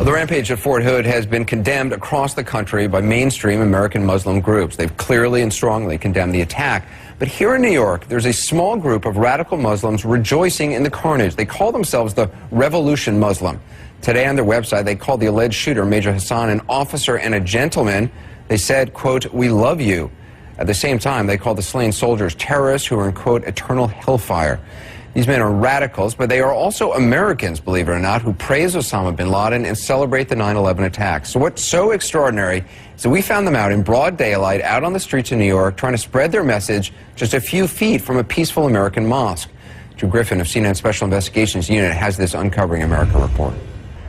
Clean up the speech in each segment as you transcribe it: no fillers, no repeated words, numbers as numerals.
The rampage at Fort Hood has been condemned across the country by mainstream American Muslim groups. They've clearly and strongly condemned the attack. But here in New York, there's a small group of radical Muslims rejoicing in the carnage. They call themselves the Revolution Muslim. Today on their website, they called the alleged shooter, Major Hassan, an officer and a gentleman. They said, quote, "We love you." At the same time, they called the slain soldiers terrorists who are in, quote, eternal hellfire. These men are radicals, but they are also Americans, believe it or not, who praise Osama bin Laden and celebrate the 9/11 attacks. So what's so extraordinary is that we found them out in broad daylight, out on the streets of New York, trying to spread their message just a few feet from a peaceful American mosque. Drew Griffin of CNN Special Investigations Unit has this Uncovering America report.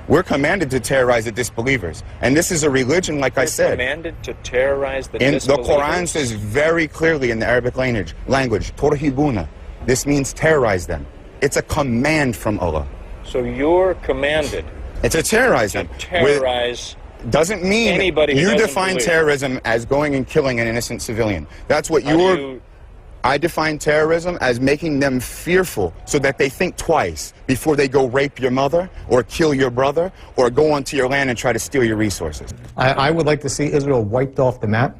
We're commanded to terrorize the disbelievers. And this is a religion, like I said. Commanded to terrorize the disbelievers? The disbelievers? Quran says very clearly in the Arabic language, "Turhibuna." This means terrorize them. It's a command from Allah. So you're commanded It's a terrorize them. to terrorize Doesn't mean anybody who you doesn't define believe. terrorism as going and killing an innocent civilian. That's what I define terrorism as making them fearful so that they think twice before they go rape your mother or kill your brother or go onto your land and try to steal your resources. I would like to see Israel wiped off the map.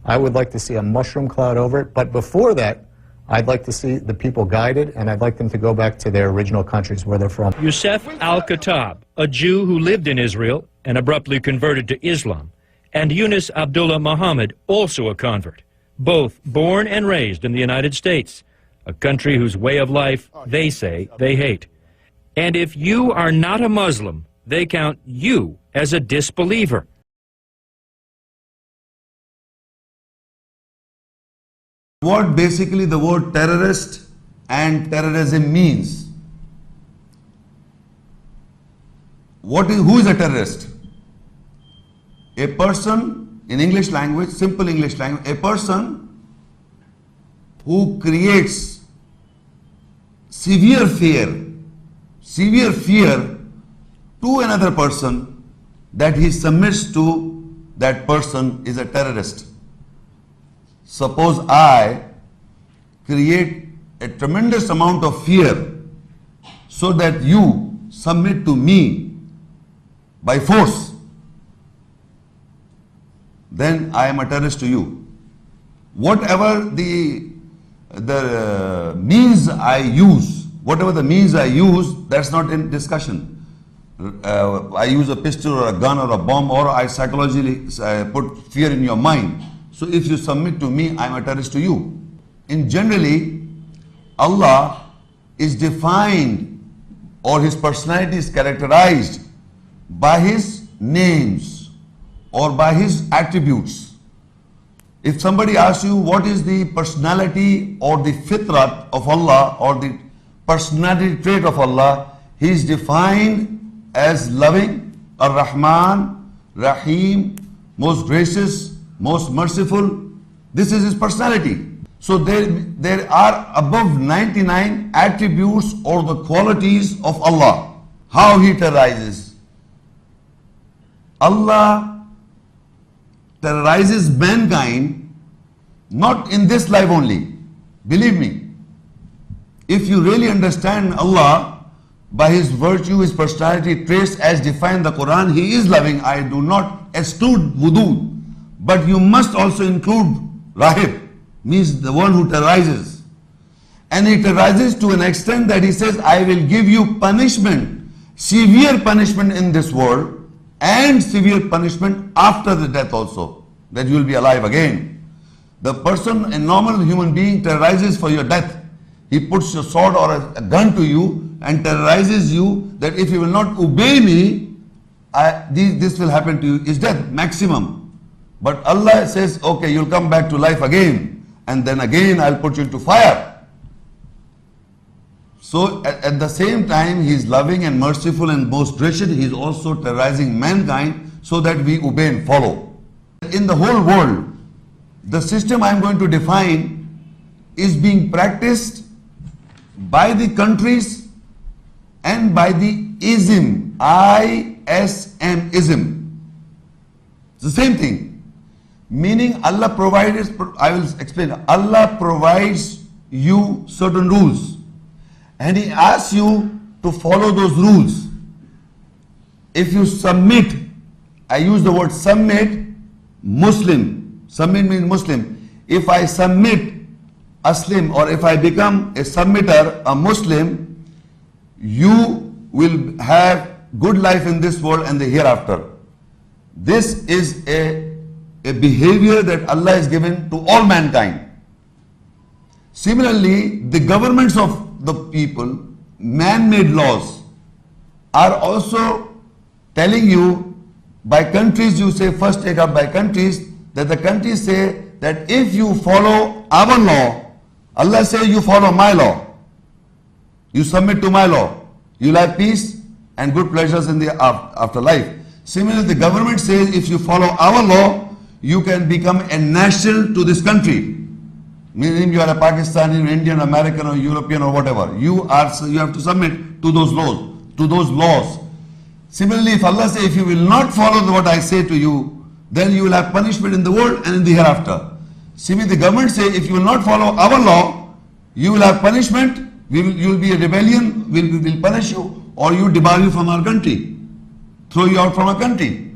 I would like to see a mushroom cloud over it. But before that, I'd like to see the people guided, and I'd like them to go back to their original countries where they're from. Youssef al-Khattab, a Jew who lived in Israel and abruptly converted to Islam, and Yunus Abdullah Mohammad, also a convert, both born and raised in the United States, a country whose way of life they say they hate. And if you are not a Muslim, they count you as a disbeliever. What basically the word terrorist and terrorism means. Who is a terrorist? A person, in English language, simple English language, a person who creates severe fear to another person, that he submits to, that person is a terrorist. Suppose I create a tremendous amount of fear so that you submit to me by force, then I am a terrorist to you. Whatever the means I use, that's not in discussion. I use a pistol or a gun or a bomb, or I psychologically put fear in your mind. So if you submit to me, I am a terrorist to you. And generally, Allah is defined, or His personality is characterized by His names or by His attributes. If somebody asks you what is the personality or the fitrat of Allah or the personality trait of Allah, He is defined as loving, Ar-Rahman, Rahim, most gracious, most merciful. This is His personality. So there are above 99 attributes or the qualities of Allah. How He terrorizes. Allah terrorizes mankind not in this life only. Believe me, if you really understand Allah by His virtue, His personality traits as defined in the Quran, He is loving. I do not exclude wudu. But you must also include Rahib, means the one who terrorizes. And he terrorizes to an extent that he says, I will give you punishment, severe punishment in this world, and severe punishment after the death also, that you will be alive again. The person, a normal human being, terrorizes for your death. He puts a sword or a gun to you and terrorizes you that if you will not obey me, this will happen to you, is death, maximum. But Allah says, okay, you'll come back to life again, and then again I'll put you into fire. So at the same time, He is loving and merciful and most gracious. He is also terrorizing mankind so that we obey and follow. In the whole world, the system I'm going to define is being practiced by the countries and by the ism, I-S-M, ism. It's the same thing. Meaning Allah provides, I will explain, Allah provides you certain rules and He asks you to follow those rules. if you submit, I use the word submit, Muslim. Submit means Muslim. If I submit Aslim, or if I become a submitter, a Muslim, you will have good life in this world and the hereafter. This is a behavior that Allah has given to all mankind. Similarly, the governments of the people, man-made laws, are also telling you, by countries, you say first take up by countries, that the countries say that if you follow our law, Allah says you follow my law, you submit to my law, you'll have peace and good pleasures in the afterlife. Similarly, the government says if you follow our law, you can become a national to this country. Meaning you are a Pakistani, Indian, American or European or whatever. You have to submit to those laws. Similarly, if Allah says if you will not follow what I say to you, then you will have punishment in the world and in the hereafter. Similarly, the government says if you will not follow our law, you will have punishment, you will be a rebellion, we will punish you, or you debar you from our country, throw you out from our country.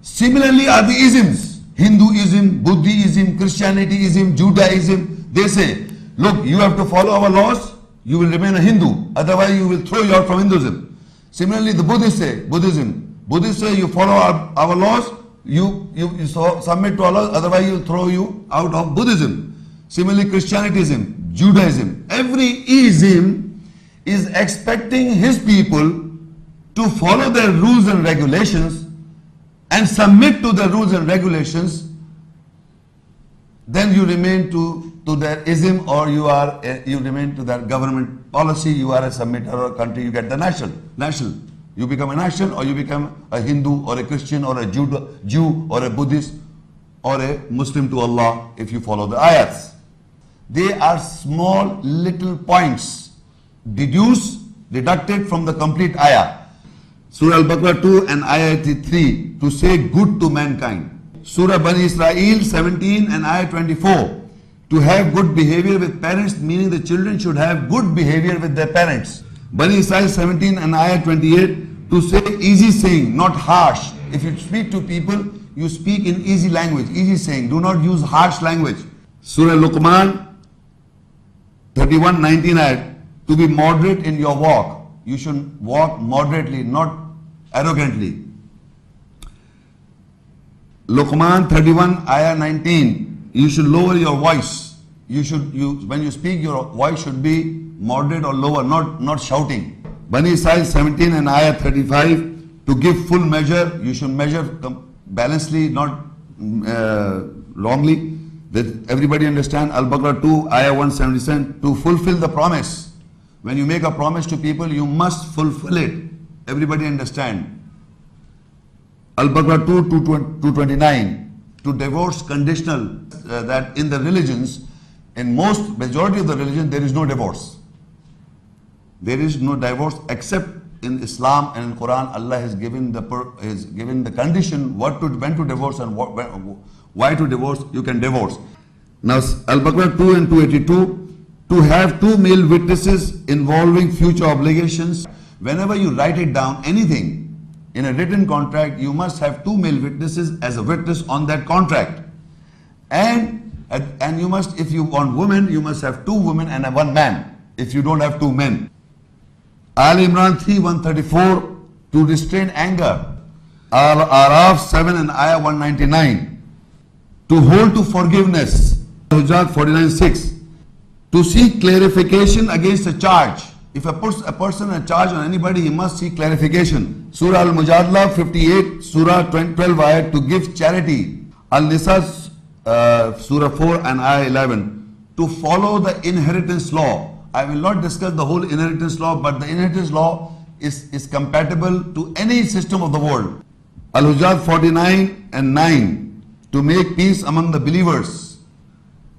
Similarly are the isms, Hinduism, Buddhism, Christianityism, Judaism. They say, look, you have to follow our laws, you will remain a Hindu, otherwise you will throw you out from Hinduism. Similarly, the Buddhists say, Buddhists say you follow our laws, you submit to our laws, otherwise you will throw you out of Buddhism. Similarly, Christianityism, Judaism, every ism is expecting his people to follow their rules and regulations and submit to the rules and regulations. Then you remain to their ism, or you remain to their government policy. You are a submitter or a country, you get the national. You become a national, or you become a Hindu or a Christian or a Jew or a Buddhist or a Muslim to Allah if you follow the ayats. They are small little points deducted from the complete ayah. Surah Al-Baqarah 2 and ayah 83, to say good to mankind. Surah Bani Israel 17 and ayah 24, to have good behavior with parents, meaning the children should have good behavior with their parents. Bani Israel 17 and ayah 28, to say easy saying, not harsh. If you speak to people, you speak in easy language, easy saying. Do not use harsh language. Surah Luqman 31:19 ayat, to be moderate in your walk. You should walk moderately, not arrogantly. Luqman 31 ayah 19, you should lower your voice. When you speak, your voice should be moderate or lower, not shouting. Bani Israel 17 and ayah 35, to give full measure, you should measure balancedly, not wrongly. That everybody understand. Al-Baqarah 2 ayah 177, to fulfill the promise. When you make a promise to people, you must fulfill it. Everybody understand. Al-Baqarah 2 229, to divorce conditional, that in the religions, in majority of the religion, there is no divorce. There is no divorce except in Islam and in Quran. Allah has given the condition when to divorce and why to divorce. You can divorce. Now Al-Baqarah 2 and 282, to have two male witnesses involving future obligations. Whenever you write it down, anything in a written contract, you must have two male witnesses as a witness on that contract. And you must, if you want women, you must have two women and one man, if you don't have two men. Al-Imran 3:134, to restrain anger. Al-Araf 7 and ayah 199, to hold to forgiveness. Al-Hujurat 49:6, to seek clarification against a charge. If a person a charge on anybody, he must seek clarification. Surah Al-Mujadlah 58, Surah 12 ayah, to give charity. Al-Nisa Surah 4 and ayah 11, to follow the inheritance law. I will not discuss the whole inheritance law, but the inheritance law is compatible to any system of the world. Al-Hujurat 49 and 9, to make peace among the believers.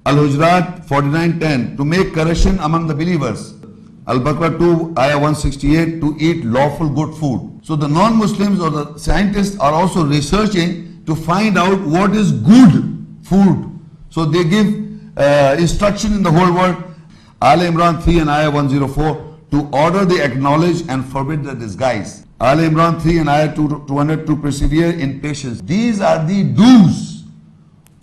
Al-Hujurat 49:10, to make correction among the believers. Al-Baqarah 2 ayah 168, to eat lawful good food. So the non-Muslims or the scientists are also researching to find out what is good food. So they give instruction in the whole world. Al Imran 3 and ayah 104, to order the acknowledge and forbid the disguise. Al Imran 3 and Ayah 200, to persevere in patience. These are the do's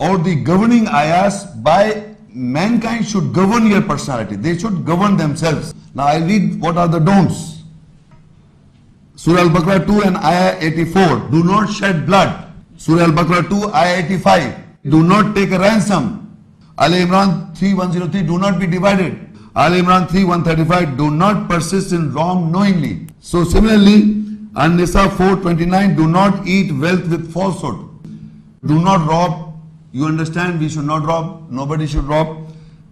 or the governing ayahs by mankind should govern your personality. They should govern themselves. Now I read what are the don'ts. Surah Al-Baqarah 2 and Ayah 84. Do not shed blood. Surah Al-Baqarah 2, Ayah 85. Do not take a ransom. Al Imran 3:103. Do not be divided. Al Imran 3:135. Do not persist in wrong knowingly. So similarly, An-Nisa 4:29. Do not eat wealth with falsehood. Do not rob. You understand, we should not rob. Nobody should rob.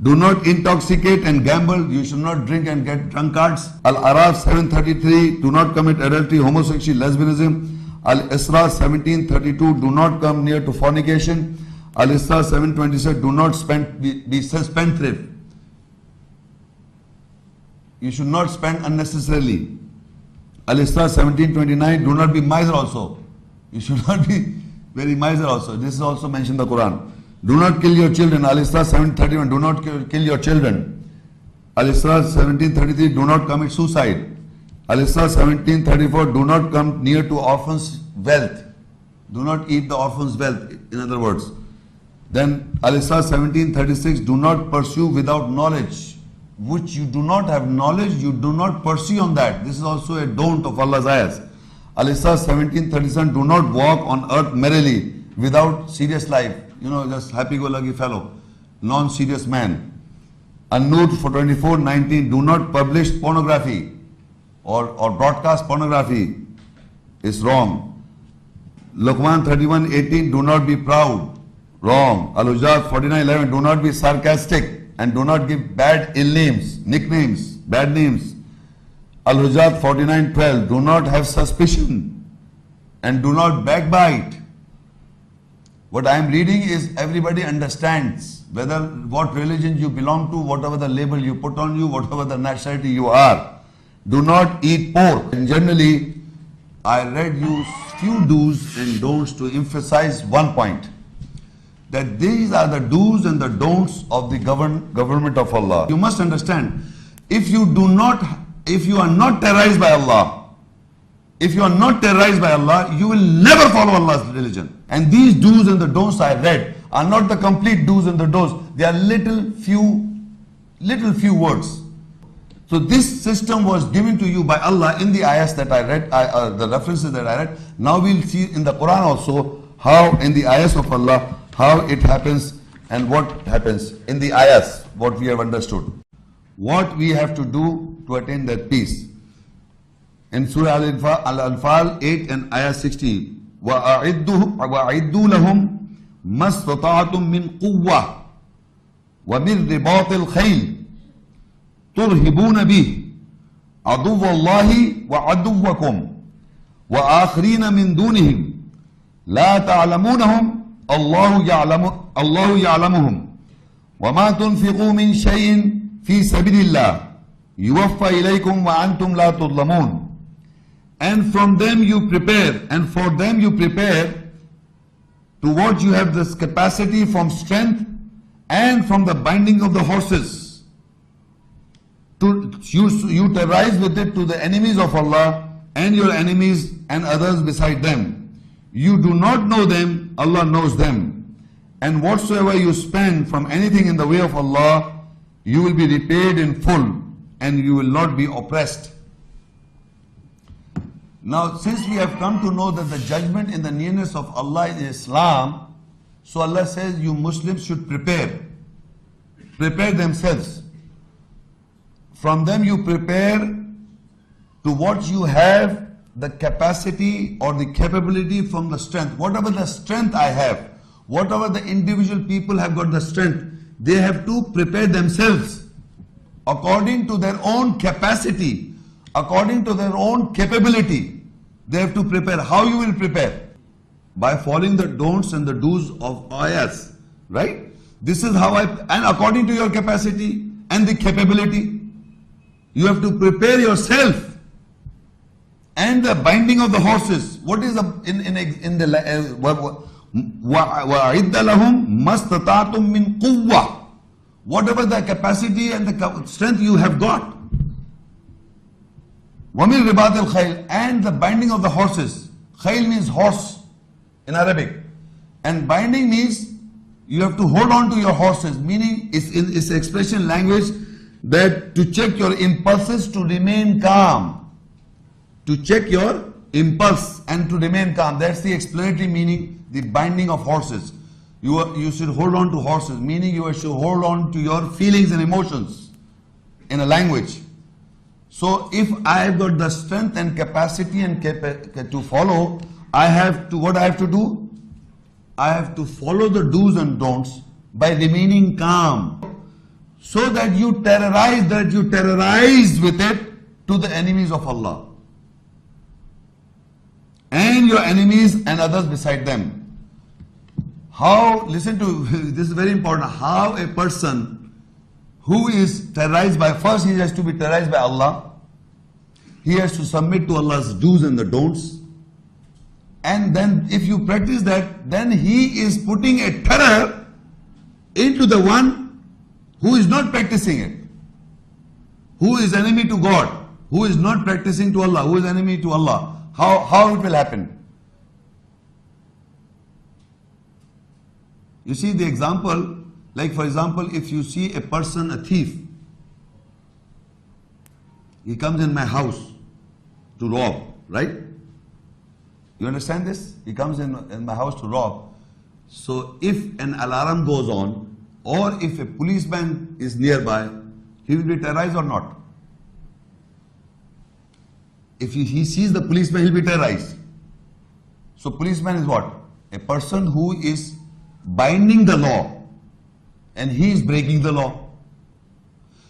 Do not intoxicate and gamble. You should not drink and get drunkards. Al-Araf 7:33. Do not commit adultery, homosexuality, lesbianism. Al-Isra 17:32. Do not come near to fornication. Al-Isra 7:26. Do not be spendthrift. You should not spend unnecessarily. Al-Isra 17:29. Do not be miser also. You should not be very miser also. This is also mentioned in the Quran. Do not kill your children. Al-Isra 7:31. Do not kill your children. Al-Isra 17:33. Do not commit suicide. Al-Isra 17:34. Do not come near to orphans' wealth. Do not eat the orphans' wealth, in other words. Then Al-Isra 17:36. Do not pursue without knowledge. Which you do not have knowledge, you do not pursue on that. This is also a don't of Allah's ayahs. Al-Isra 17:37. Do not walk on earth merrily without serious life. Just happy-go-lucky fellow, non-serious man. An-Nur 24:19. Do not publish pornography or broadcast pornography. Is wrong. Luqman 31:18. Do not be proud. Wrong. Al-Hujurat 49:11. Do not be sarcastic and do not give bad ill names, nicknames, bad names. Al-Hujurat 49:12. Do not have suspicion and do not backbite. What I am reading is everybody understands whether what religion you belong to, whatever the label you put on you, whatever the nationality you are. Do not eat pork. And generally, I read you few do's and don'ts to emphasize one point. That these are the do's and the don'ts of the government of Allah. You must understand, if you are not terrorized by Allah, you will never follow Allah's religion. And these do's and the don'ts I read are not the complete do's and the don'ts. They are little few words. So this system was given to you by Allah in the ayahs that I read, the references that I read. Now we'll see in the Quran also how in the ayahs of Allah, how it happens and what happens in the ayahs, what we have understood. What we have to do to attain that peace. In Surah Al-Anfal 8 and Ayah 60, وَأَعِدُّوا لَهُمْ مَا اسْتَطَعْتُم مِّن قُوَّةٍ وَمِن رِبَاطِ الْخَيْلِ تُرْهِبُونَ بِهِ عَدُوَّ اللَّهِ وَعَدُوَّكُمْ وَآخَرِينَ مِن دُونِهِمْ لَا تَعْلَمُونَهُمْ الله يعلمهم وما تنفقوا من شيء في سبيل الله يوفى إليكم وأنتم لا تظلمون. And from them you prepare, and for them you prepare, to what you have this capacity from strength and from the binding of the horses. To you terrorize with it to the enemies of Allah and your enemies and others beside them. You do not know them, Allah knows them. And whatsoever you spend from anything in the way of Allah, you will be repaid in full and you will not be oppressed. Now, since we have come to know that the judgment in the nearness of Allah is Islam, so Allah says you Muslims should prepare themselves. From them you prepare to what you have the capacity or the capability from the strength. Whatever the strength I have, whatever the individual people have got the strength, they have to prepare themselves according to their own capacity, according to their own capability. They have to prepare. How you will prepare? By following the don'ts and the do's of ayahs, right? This is how and according to your capacity and the capability, you have to prepare yourself. And the binding of the horses. What is in the وَأَعِدَّ لَهُمْ مَا اسْتَطَعْتُم مِّن قُوَّةٍ. Whatever the capacity and the strength you have got. وَمِن رِبَاطِ الْخَيْلِ, and the binding of the horses. Khayl means horse in Arabic. And binding means you have to hold on to your horses, meaning it's expression language that to check your impulses to remain calm. To check your impulse and to remain calm. That's the explanatory meaning, the binding of horses. You should hold on to horses, meaning you should hold on to your feelings and emotions in a language. So if I have got the strength and capacity and to follow, what I have to do? I have to follow the do's and don'ts by remaining calm, so that you terrorize with it to the enemies of Allah and your enemies and others beside them. How, listen to, this is very important, how a person who is terrorized by, first he has to be terrorized by Allah, he has to submit to Allah's do's and the don'ts, and then if you practice that, then he is putting a terror into the one who is not practicing it, who is enemy to God, who is not practicing to Allah, who is enemy to Allah. How it will happen? You see the example, like for example, if you see a person, a thief, he comes in my house to rob, right? You understand this? He comes in my house to rob. So if an alarm goes on, or if a policeman is nearby, he will be terrorized or not? If he sees the policeman, he will be terrorized. So policeman is what? A person who is binding the law, and he is breaking the law.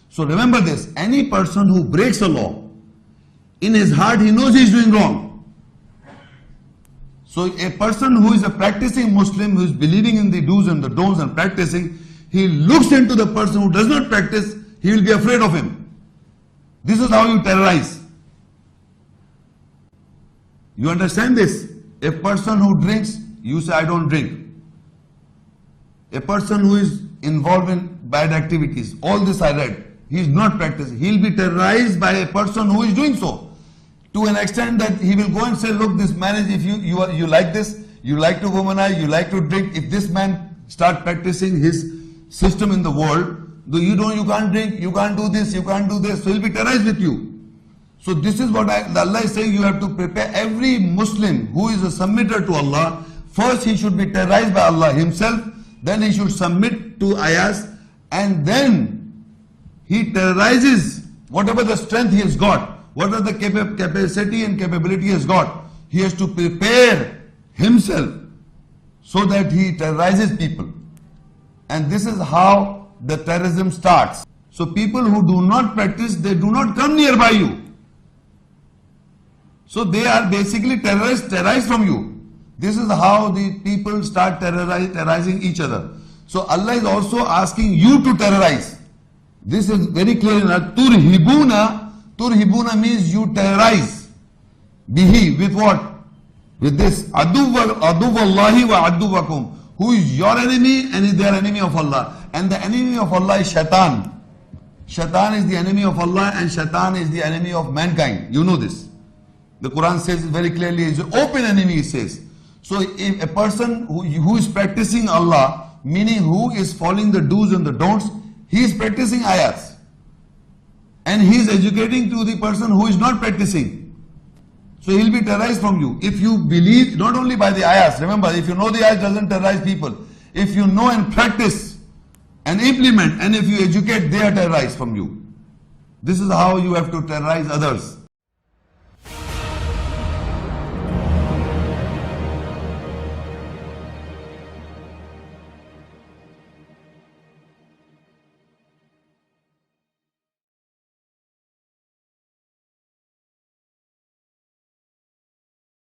So remember this, any person who breaks a law, in his heart he knows he is doing wrong. So a person who is a practicing Muslim, who is believing in the do's and the don'ts and practicing, he looks into the person who does not practice, he will be afraid of him. This is how you terrorize. You understand this? A person who drinks, you say, I don't drink. A person who is involved in bad activities, all this I read, he is not practicing. He will be terrorized by a person who is doing so, to an extent that he will go and say, look, this marriage, if you like this, you like to womanize, you like to drink, if this man start practicing his system in the world, you can't drink, you can't do this, you can't do this, so he'll be terrorized with you. So this is what Allah is saying, you have to prepare every Muslim who is a submitter to Allah. First he should be terrorized by Allah himself, then he should submit to ayahs, and then he terrorizes whatever the strength he has got, whatever the capacity and capability he has got. He has to prepare himself so that he terrorizes people. And this is how the terrorism starts. So people who do not practice, they do not come nearby you. So they are basically terrorized from you. This is how the people start terrorizing each other. So Allah is also asking you to terrorize. This is very clear in Turhibuna. Turhibuna means you terrorize. Bihi, with what? With this. Aduwallahi wa aduwakum. Who is your enemy and is their enemy of Allah. And the enemy of Allah is Shaitan. Shaitan is the enemy of Allah and Shaitan is the enemy of mankind. You know this. The Quran says very clearly, it's an open enemy, it says. So if a person who is practicing Allah, meaning who is following the do's and the don'ts, he is practicing ayahs. And he is educating to the person who is not practicing. So he will be terrorized from you. If you believe, not only by the ayahs, remember, if you know the ayahs doesn't terrorize people. If you know and practice and implement, and if you educate, they are terrorized from you. This is how you have to terrorize others.